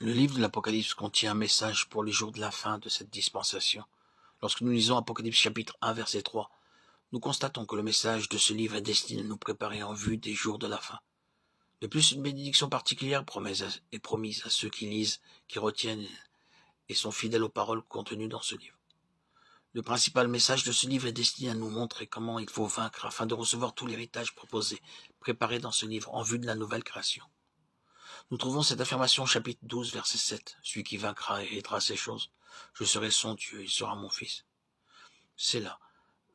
Le livre de l'Apocalypse contient un message pour les jours de la fin de cette dispensation. Lorsque nous lisons Apocalypse chapitre 1 verset 3, nous constatons que le message de ce livre est destiné à nous préparer en vue des jours de la fin. De plus, une bénédiction particulière est promise à ceux qui lisent, qui retiennent et sont fidèles aux paroles contenues dans ce livre. Le principal message de ce livre est destiné à nous montrer comment il faut vaincre afin de recevoir tout l'héritage préparé dans ce livre en vue de la nouvelle création. Nous trouvons cette affirmation au chapitre 12, verset 7. Celui qui vaincra héritera ces choses. Je serai son Dieu, il sera mon fils. C'est là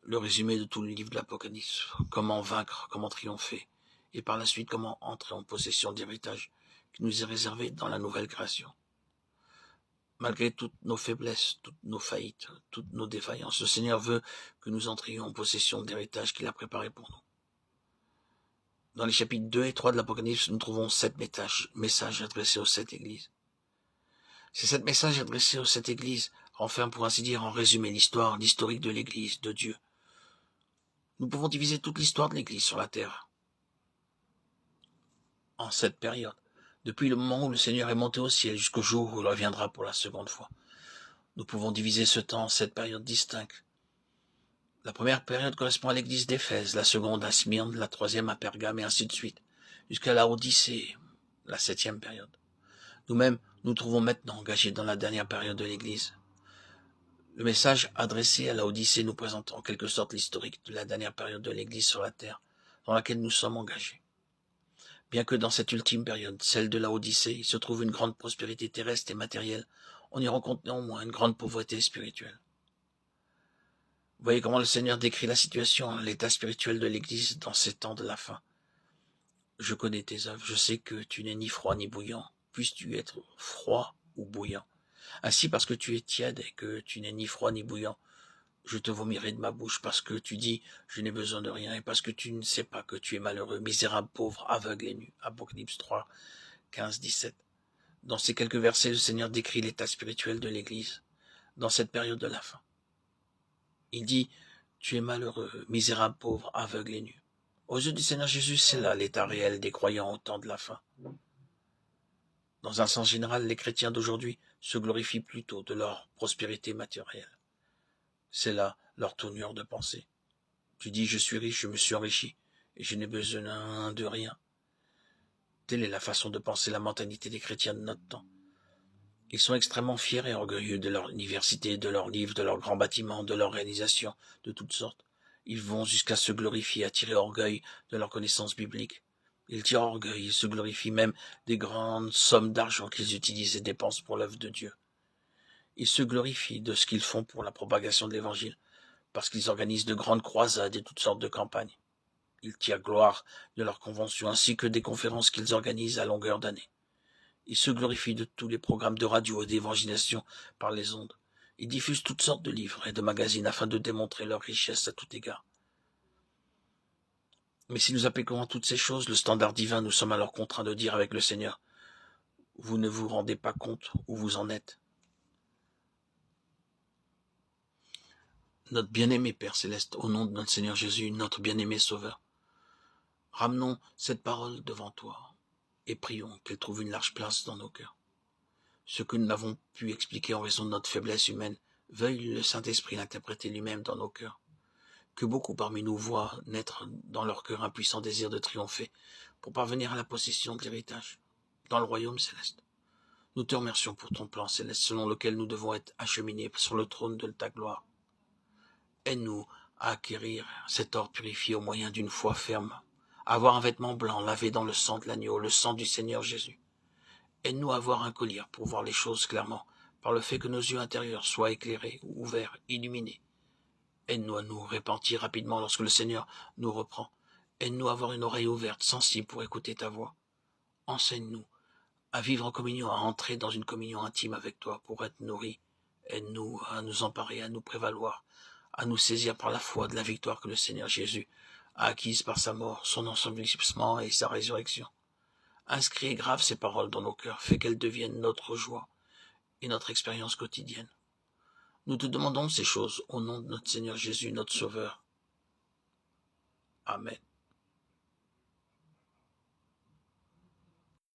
le résumé de tout le livre de l'Apocalypse. Comment vaincre, comment triompher, et par la suite comment entrer en possession d'héritage qui nous est réservé dans la nouvelle création. Malgré toutes nos faiblesses, toutes nos faillites, toutes nos défaillances, le Seigneur veut que nous entrions en possession d'héritage qu'il a préparé pour nous. Dans les chapitres 2 et 3 de l'Apocalypse, nous trouvons 7 messages adressés aux 7 églises. Ces 7 messages adressés aux 7 églises renferment, pour ainsi dire, en résumé l'historique de l'église, de Dieu. Nous pouvons diviser toute l'histoire de l'église sur la terre en 7 périodes, depuis le moment où le Seigneur est monté au ciel jusqu'au jour où il reviendra pour la seconde fois. Nous pouvons diviser ce temps en 7 périodes distinctes. La première période correspond à l'église d'Éphèse, la seconde à Smyrne, la troisième à Pergame et ainsi de suite, jusqu'à la Odyssée, la 7e période. Nous-mêmes, nous trouvons maintenant engagés dans la dernière période de l'église. Le message adressé à la Odyssée nous présente en quelque sorte l'historique de la dernière période de l'église sur la terre, dans laquelle nous sommes engagés. Bien que dans cette ultime période, celle de la Odyssée, il se trouve une grande prospérité terrestre et matérielle, on y rencontre néanmoins une grande pauvreté spirituelle. Vous voyez comment le Seigneur décrit la situation, l'état spirituel de l'Église dans ces temps de la fin. Je connais tes œuvres, je sais que tu n'es ni froid ni bouillant. Puisses-tu être froid ou bouillant? Ainsi, parce que tu es tiède et que tu n'es ni froid ni bouillant, je te vomirai de ma bouche, parce que tu dis, je n'ai besoin de rien, et parce que tu ne sais pas que tu es malheureux, misérable, pauvre, aveugle et nu. Apocalypse 3, 15, 17. Dans ces quelques versets, le Seigneur décrit l'état spirituel de l'Église dans cette période de la fin. Il dit, tu es malheureux, misérable, pauvre, aveugle et nu. Aux yeux du Seigneur Jésus, c'est là l'état réel des croyants au temps de la fin. Dans un sens général, les chrétiens d'aujourd'hui se glorifient plutôt de leur prospérité matérielle. C'est là leur tournure de pensée. Tu dis, je suis riche, je me suis enrichi, et je n'ai besoin de rien. Telle est la façon de penser la mentalité des chrétiens de notre temps. Ils sont extrêmement fiers et orgueilleux de leur université, de leurs livres, de leurs grands bâtiments, de leurs réalisations, de toutes sortes. Ils vont jusqu'à se glorifier, à tirer orgueil de leur connaissance biblique. Ils tirent orgueil et se glorifient même des grandes sommes d'argent qu'ils utilisent et dépensent pour l'œuvre de Dieu. Ils se glorifient de ce qu'ils font pour la propagation de l'Évangile, parce qu'ils organisent de grandes croisades et toutes sortes de campagnes. Ils tirent gloire de leurs conventions ainsi que des conférences qu'ils organisent à longueur d'année. Ils se glorifient de tous les programmes de radio et d'évangélisation par les ondes. Ils diffusent toutes sortes de livres et de magazines afin de démontrer leur richesse à tout égard. Mais si nous appliquons à toutes ces choses le standard divin, nous sommes alors contraints de dire avec le Seigneur, vous ne vous rendez pas compte où vous en êtes. Notre bien-aimé Père Céleste, au nom de notre Seigneur Jésus, notre bien-aimé Sauveur, ramenons cette parole devant toi et prions qu'elle trouve une large place dans nos cœurs. Ce que nous n'avons pu expliquer en raison de notre faiblesse humaine, veuille le Saint-Esprit l'interpréter lui-même dans nos cœurs. Que beaucoup parmi nous voient naître dans leur cœur un puissant désir de triompher pour parvenir à la possession de l'héritage dans le royaume céleste. Nous te remercions pour ton plan céleste selon lequel nous devons être acheminés sur le trône de ta gloire. Aide-nous à acquérir cet or purifié au moyen d'une foi ferme, à avoir un vêtement blanc lavé dans le sang de l'agneau, le sang du Seigneur Jésus. Aide-nous à avoir un collier pour voir les choses clairement, par le fait que nos yeux intérieurs soient éclairés, ouverts, illuminés. Aide-nous à nous repentir rapidement lorsque le Seigneur nous reprend. Aide-nous à avoir une oreille ouverte, sensible pour écouter ta voix. Enseigne-nous à vivre en communion, à entrer dans une communion intime avec toi pour être nourris. Aide-nous à nous emparer, à nous prévaloir, à nous saisir par la foi de la victoire que le Seigneur Jésus a acquise par sa mort, son ensevelissement et sa résurrection. Inscris et grave ces paroles dans nos cœurs, fais qu'elles deviennent notre joie et notre expérience quotidienne. Nous te demandons ces choses au nom de notre Seigneur Jésus, notre Sauveur. Amen.